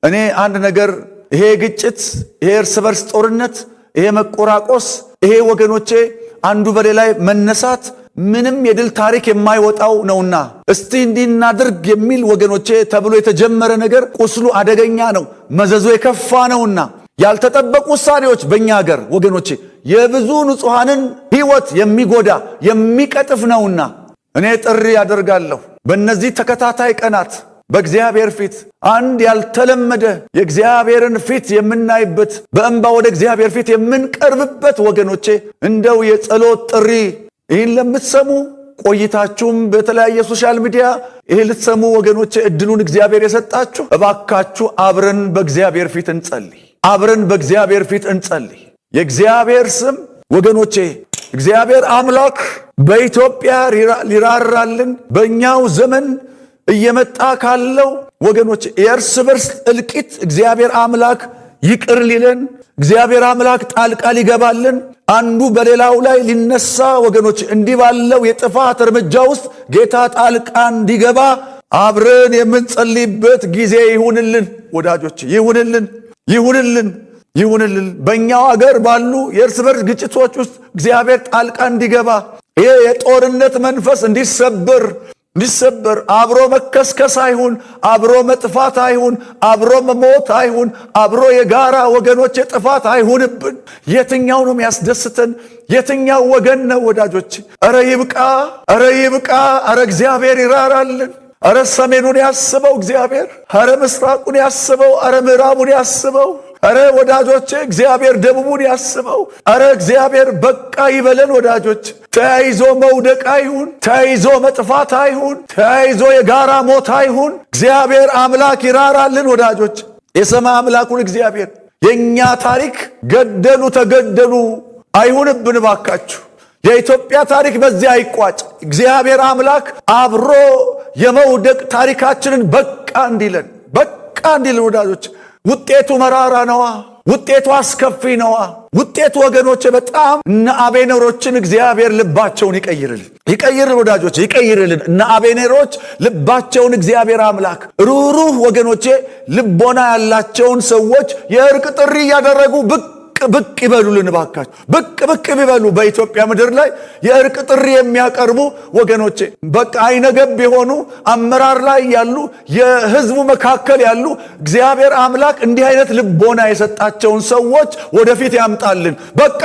እኔ አንድ ነገር ይሄ ግጭት፣ ይሄ እርስ በርስ ጦርነት፣ ይሄ መቆራቆስ፣ ይሄ ወገኖቼ አንዱ በሌላ መነሳት ምንም የድል ታሪክ የማይወጣው ነውና እስቲ እንዲናድርግ የሚል ወገኖቼ ተብሎ የተጀመረ ነገር ቁስሉ አደገኛ ነው፣ መዘዙ የከፋ ነውና ያልተጠበቁ ውሳኔዎች በእኛ ሀገር ወገኖቼ የብዙ ንጹሐንን ሕይወት የሚጎዳ የሚቀጥፍ ነውና እኔ ጥሪ ያደርጋለሁ በእነዚህ ተከታታይ ቀናት በእግዚአብሔር ፊት አንድ ያልተለመደ የእግዚአብሔርን ፊት የምናይበት በእንባ ወደ እግዚአብሔር ፊት የምንቀርብበት ወገኖቼ እንደው የጸሎት ጥሪ ይህን ለምትሰሙ ቆይታችሁም በተለያየ ሶሻል ሚዲያ ይሄ ልትሰሙ ወገኖቼ እድሉን እግዚአብሔር የሰጣችሁ እባካችሁ አብረን በእግዚአብሔር ፊት እንጸልይ። አብረን በእግዚአብሔር ፊት እንጸልይ። የእግዚአብሔር ስም ወገኖቼ እግዚአብሔር አምላክ በኢትዮጵያ ሊራራልን በእኛው ዘመን እየመጣ ካለው ወገኖቼ የእርስ በርስ እልቂት እግዚአብሔር አምላክ ይቅር ሊለን እግዚአብሔር አምላክ ጣልቃ ሊገባልን አንዱ በሌላው ላይ ሊነሳ ወገኖቼ እንዲህ ባለው የጥፋት እርምጃ ውስጥ ጌታ ጣልቃ እንዲገባ አብረን የምንጸልይበት ጊዜ ይሁንልን ወዳጆቼ፣ ይሁንልን። በእኛው አገር ባሉ የእርስ በርስ ግጭቶች ውስጥ እግዚአብሔር ጣልቃ እንዲገባ ይሄ የጦርነት መንፈስ እንዲሰበር አብሮ መከስከስ አይሁን፣ አብሮ መጥፋት አይሁን፣ አብሮ መሞት አይሁን፣ አብሮ የጋራ ወገኖች ጥፋት አይሁንብን። የትኛው ነው የሚያስደስተን? የትኛው ወገን ነው ወዳጆች? አረ ይብቃ። አረ እግዚአብሔር ይራራልን። አረ ሰሜኑን ያስበው እግዚአብሔር፣ አረ ምስራቁን ያስበው፣ አረ ምዕራቡን ያስበው። አረ ወዳጆቼ እግዚአብሔር ደቡቡን ያስበው። አረ እግዚአብሔር በቃ ይበለን ወዳጆች። ተያይዞ መውደቅ አይሁን፣ ተያይዞ መጥፋት አይሁን፣ ተያይዞ የጋራ ሞት አይሁን። እግዚአብሔር አምላክ ይራራልን ወዳጆች። የሰማይ አምላኩን እግዚአብሔር የኛ ታሪክ ገደሉ ተገደሉ አይሁንብን ባካችሁ። የኢትዮጵያ ታሪክ በዚህ አይቋጭ። እግዚአብሔር አምላክ አብሮ የመውደቅ ታሪካችንን በቃ እንዲለን ወዳጆች። ውጤቱ መራራ ነዋ። ውጤቱ አስከፊ ነዋ። ውጤቱ ወገኖች በጣም እነ አቤኔሮችን እግዚአብሔር ልባቸውን ይቀይርልን ወዳጆች፣ ይቀይርልን። እነ አቤኔሮች ልባቸውን እግዚአብሔር አምላክ ሩሩህ ወገኖቼ ልቦና ያላቸውን ሰዎች የእርቅ ጥሪ እያደረጉ ብቅ ይበሉልን ባካችሁ። ብቅ ይበሉ። በኢትዮጵያ ምድር ላይ የእርቅ ጥሪ የሚያቀርቡ ወገኖቼ በቃ አይነገብ የሆኑ አመራር ላይ ያሉ የህዝቡ መካከል ያሉ እግዚአብሔር አምላክ እንዲህ አይነት ልቦና የሰጣቸውን ሰዎች ወደፊት ያምጣልን። በቃ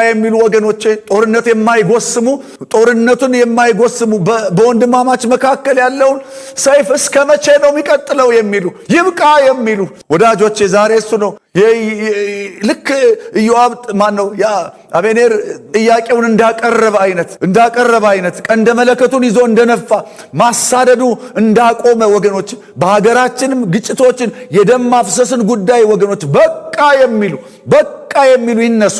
የሚሉ ወገኖቼ ጦርነቱን የማይጎስሙ በወንድማማች መካከል ያለውን ሰይፍ እስከ መቼ ነው የሚቀጥለው የሚሉ ይብቃ የሚሉ ወዳጆቼ ዛሬ እሱ ነው ልክ ኢዮአብ ያ አቤኔር ጥያቄውን እንዳቀረበ አይነት ቀንደ መለከቱን ይዞ እንደነፋ ማሳደዱ እንዳቆመ ወገኖች በሀገራችንም ግጭቶችን የደም ማፍሰስን ጉዳይ ወገኖች በቃ የሚሉ ይነሱ።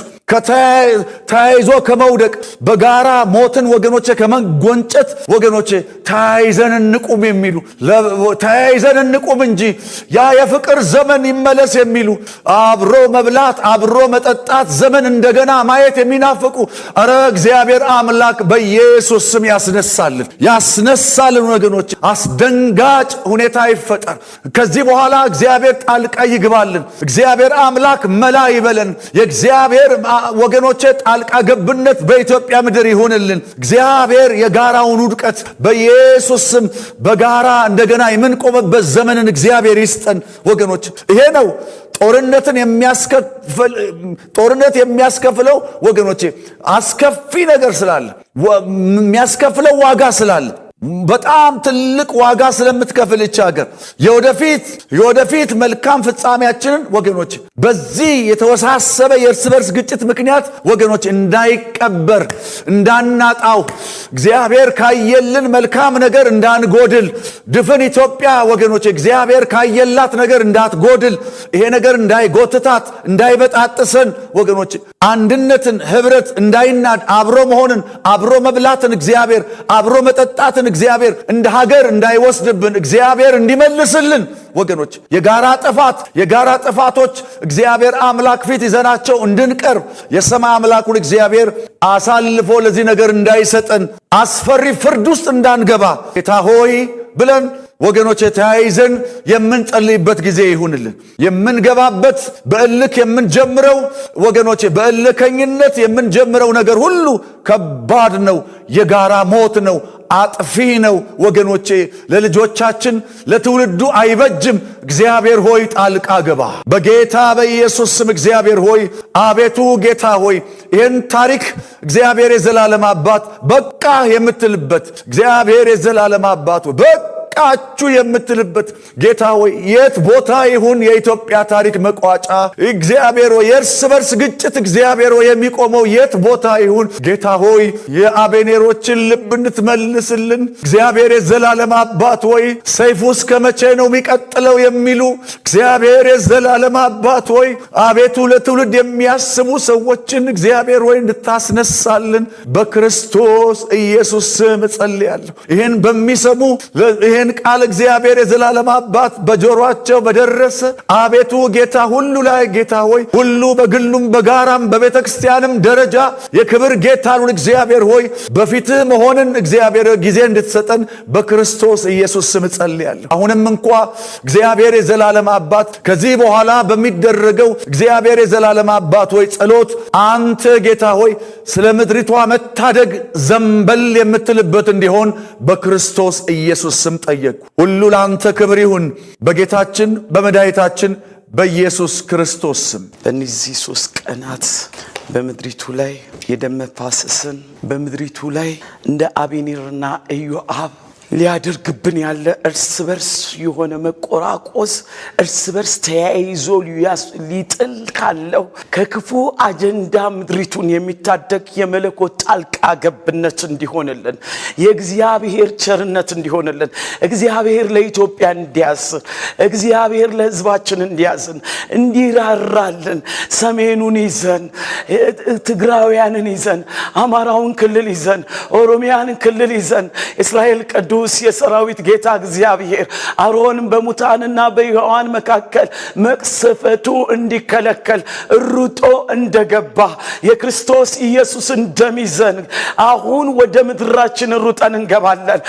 ተያይዞ ከመውደቅ በጋራ ሞትን ወገኖቼ ከመጎንጨት ወገኖቼ ተያይዘን እንቁም እንጂ ያ የፍቅር ዘመን ይመለስ የሚሉ አብሮ መብላት አብሮ መጠጣት ዘመን እንደገና ማየት የሚናፍቁ አረ እግዚአብሔር አምላክ በኢየሱስ ስም ያስነሳልን ወገኖቼ። አስደንጋጭ ሁኔታ ይፈጠር። ከዚህ በኋላ እግዚአብሔር ጣልቃ ይግባልን። እግዚአብሔር አምላክ መላ ይበለን። የእግዚአብሔር ወገኖቼ ጣልቃ ገብነት በኢትዮጵያ ምድር ይሁንልን። እግዚአብሔር የጋራውን ውድቀት በኢየሱስ ስም በጋራ እንደገና የምንቆምበት ዘመንን እግዚአብሔር ይስጠን ወገኖች። ይሄ ነው ጦርነት የሚያስከፍለው ወገኖቼ አስከፊ ነገር ስላለ የሚያስከፍለው ዋጋ ስላለ በጣም ትልቅ ዋጋ ስለምትከፍል እቺ ሀገር የወደፊት መልካም ፍጻሜያችንን ወገኖች በዚህ የተወሳሰበ የእርስ በርስ ግጭት ምክንያት ወገኖች እንዳይቀበር እንዳናጣው እግዚአብሔር ካየልን መልካም ነገር እንዳንጎድል ድፍን ኢትዮጵያ ወገኖች እግዚአብሔር ካየላት ነገር እንዳትጎድል ይሄ ነገር እንዳይጎትታት እንዳይበጣጥሰን ወገኖች አንድነትን ህብረት እንዳይናድ አብሮ መሆንን አብሮ መብላትን እግዚአብሔር አብሮ መጠጣትን እግዚአብሔር እንደ ሀገር እንዳይወስድብን እግዚአብሔር እንዲመልስልን ወገኖች የጋራ ጥፋቶች እግዚአብሔር አምላክ ፊት ይዘናቸው እንድንቀርብ የሰማይ አምላኩን እግዚአብሔር አሳልፎ ለዚህ ነገር እንዳይሰጠን አስፈሪ ፍርድ ውስጥ እንዳንገባ ጌታ ሆይ ብለን ወገኖች ተያይዘን የምንጸልይበት ጊዜ ይሁንልን። የምንገባበት በእልክ የምንጀምረው ወገኖች በእልከኝነት የምንጀምረው ነገር ሁሉ ከባድ ነው። የጋራ ሞት ነው። አጥፊ ነው ወገኖቼ። ለልጆቻችን ለትውልዱ አይበጅም። እግዚአብሔር ሆይ ጣልቃ ገባ በጌታ በኢየሱስ ስም። እግዚአብሔር ሆይ አቤቱ ጌታ ሆይ ይህን ታሪክ እግዚአብሔር የዘላለም አባት በቃ የምትልበት እግዚአብሔር የዘላለም አባት በቃችሁ የምትልበት ጌታ ሆይ የት ቦታ ይሁን የኢትዮጵያ ታሪክ መቋጫ እግዚአብሔር ሆይ የእርስ በርስ ግጭት እግዚአብሔር ሆይ የሚቆመው የት ቦታ ይሁን ጌታ ሆይ የአቤኔሮችን ልብ እንድትመልስልን እግዚአብሔር የዘላለም አባት ሆይ ሰይፉ እስከ መቼ ነው የሚቀጥለው የሚሉ እግዚአብሔር የዘላለም አባት ሆይ አቤቱ ለትውልድ የሚያስቡ ሰዎችን እግዚአብሔር ሆይ እንድታስነሳልን በክርስቶስ ኢየሱስ ስም ጸልያለሁ። ይህን በሚሰሙ ይህን ቃል እግዚአብሔር የዘላለም አባት በጆሮአቸው በደረሰ አቤቱ ጌታ ሁሉ ላይ ጌታ ሆይ ሁሉ በግሉም በጋራም በቤተ ክርስቲያንም ደረጃ የክብር ጌታ ሁሉ እግዚአብሔር ሆይ በፊትህ መሆንን እግዚአብሔር ጊዜ እንድትሰጠን በክርስቶስ ኢየሱስ ስም ጸልያለሁ። አሁንም እንኳ እግዚአብሔር የዘላለም አባት ከዚህ በኋላ በሚደረገው እግዚአብሔር የዘላለም አባት ሆይ ጸሎት አንተ ጌታ ሆይ ስለ ምድሪቷ መታደግ ዘንበል የምትልበት እንዲሆን በክርስቶስ ኢየሱስ ስም ጠየቁ። ሁሉ ለአንተ ክብር ይሁን በጌታችን በመድኃኒታችን በኢየሱስ ክርስቶስ ስም። በእነዚህ 3 ቀናት በምድሪቱ ላይ የደም መፋሰስን በምድሪቱ ላይ እንደ አቤኔርና ኢዮአብ ሊያደርግብን ያለ እርስ በርስ የሆነ መቆራቆስ እርስ በርስ ተያይዞ ሊጥል ካለው ከክፉ አጀንዳ ምድሪቱን የሚታደግ የመለኮት ጣልቃ ገብነት እንዲሆንልን የእግዚአብሔር ቸርነት እንዲሆንልን እግዚአብሔር ለኢትዮጵያ እንዲያስብ እግዚአብሔር ለሕዝባችን እንዲያዝን እንዲራራልን ሰሜኑን ይዘን ትግራውያንን ይዘን አማራውን ክልል ይዘን ኦሮሚያን ክልል ይዘን እስራኤል ቅዱስ የሰራዊት ጌታ እግዚአብሔር አሮን በሙታንና በሕያዋን መካከል መቅሰፈቱ እንዲከለከል ሩጦ እንደገባ የክርስቶስ ኢየሱስን ደም ይዘን አሁን ወደ ምድራችን ሩጠን እንገባለን።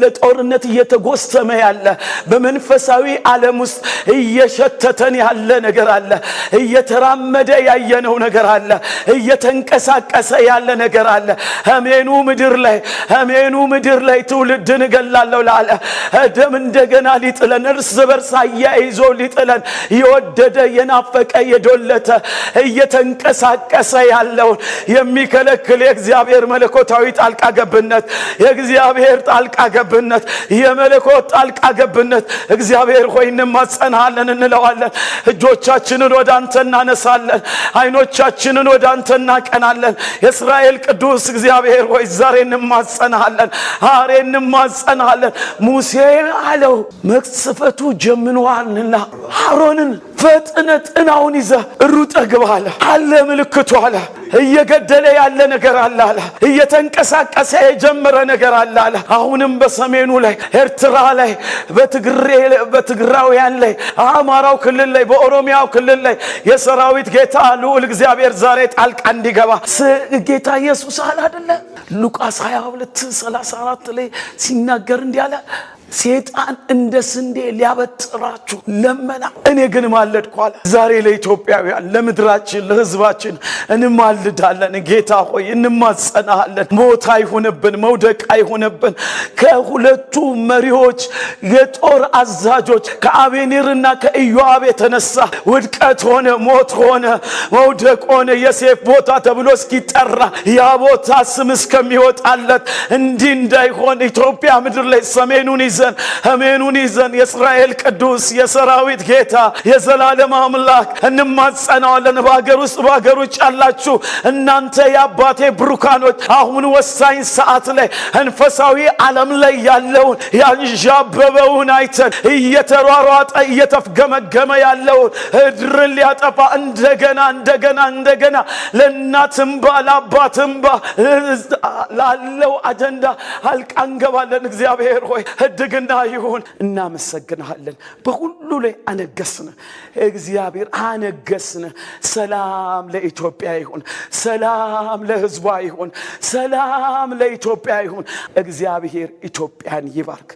ለጦርነት እየተጎሰመ ያለ በመንፈሳዊ ዓለም ውስጥ እየሸተተን ያለ ነገር አለ። እየተራመደ ያየነው ነገር አለ። እየተንቀሳቀሰ ያለ ነገር አለ። ሰሜኑ ምድር ላይ ትውልድን እገላለሁ ላለ ደም እንደገና ሊጥለን እርስ በርስ አያይዞ ሊጥለን የወደደ የናፈቀ የዶለተ እየተንቀሳቀሰ ያለውን የሚከለክል የእግዚአብሔር መለኮታዊ ጣልቃ ገብነት የእግዚአብሔር ጣልቃ ገብነት የመለኮት ጣልቃ ገብነት እግዚአብሔር ሆይ እንማጸናለን እንለዋለን። እጆቻችንን ወደ አንተ እናነሳለን። አይኖቻችንን ወደ አንተ እናቀናለን። የእስራኤል ቅዱስ እግዚአብሔር ሆይ ዛሬ እንማጸናለን። እንማጸናለን። ሙሴ አለው መቅሰፈቱ ጀምኗልና አሮንን ፈጥነ ጥናውን ይዘህ ሩጠህ ግባ አለ። ምልክቱ አለ። እየገደለ ያለ ነገር አለ። እየተንቀሳቀሰ የጀመረ ነገር አለ። አሁንም በሰሜኑ ላይ ኤርትራ ላይ በትግራውያን ላይ አማራው ክልል ላይ በኦሮሚያው ክልል ላይ የሰራዊት ጌታ ልዑል እግዚአብሔር ዛሬ ጣልቃ እንዲገባ ጌታ ኢየሱስ አለ አይደለ ሉቃስ 22:34 ላይ ሲናገር እንዲያለ ሰይጣን እንደ ስንዴ ሊያበጥራችሁ ለመና እኔ ግን ማለድኩ አለ። ዛሬ ለኢትዮጵያውያን ለምድራችን ለሕዝባችን እንማልዳለን። ጌታ ሆይ እንማጸናለን። ሞት አይሁንብን፣ መውደቅ አይሁንብን። ከሁለቱ መሪዎች የጦር አዛዦች ከአቤኔርና ከኢዮአብ የተነሳ ውድቀት ሆነ፣ ሞት ሆነ፣ መውደቅ ሆነ። የሴፍ ቦታ ተብሎ እስኪጠራ ያ ቦታ ስም እስከሚወጣለት እንዲህ እንዳይሆን ኢትዮጵያ ምድር ላይ ሰሜኑን ይዘን የእስራኤል ቅዱስ የሰራዊት ጌታ የዘላለም አምላክ እንማጸናዋለን። በአገር ውስጥ በአገር ውጭ ያላችሁ እናንተ የአባቴ ብሩካኖች አሁን ወሳኝ ሰዓት ላይ መንፈሳዊ ዓለም ላይ ያለውን ያንዣበበውን አይተን እየተሯሯጠ እየተፍገመገመ ያለውን እድርን ሊያጠፋ እንደገና ለእናትምባ ለአባትምባ ላለው አጀንዳ አልቃንገባለን። እግዚአብሔር ሆይ ድግና ይሁን። እናመሰግናለን። በሁሉ ላይ አነገስነ እግዚአብሔር አነገስነ። ሰላም ለኢትዮጵያ ይሁን። ሰላም ለሕዝቧ ይሁን። ሰላም ለኢትዮጵያ ይሁን። እግዚአብሔር ኢትዮጵያን ይባርክ።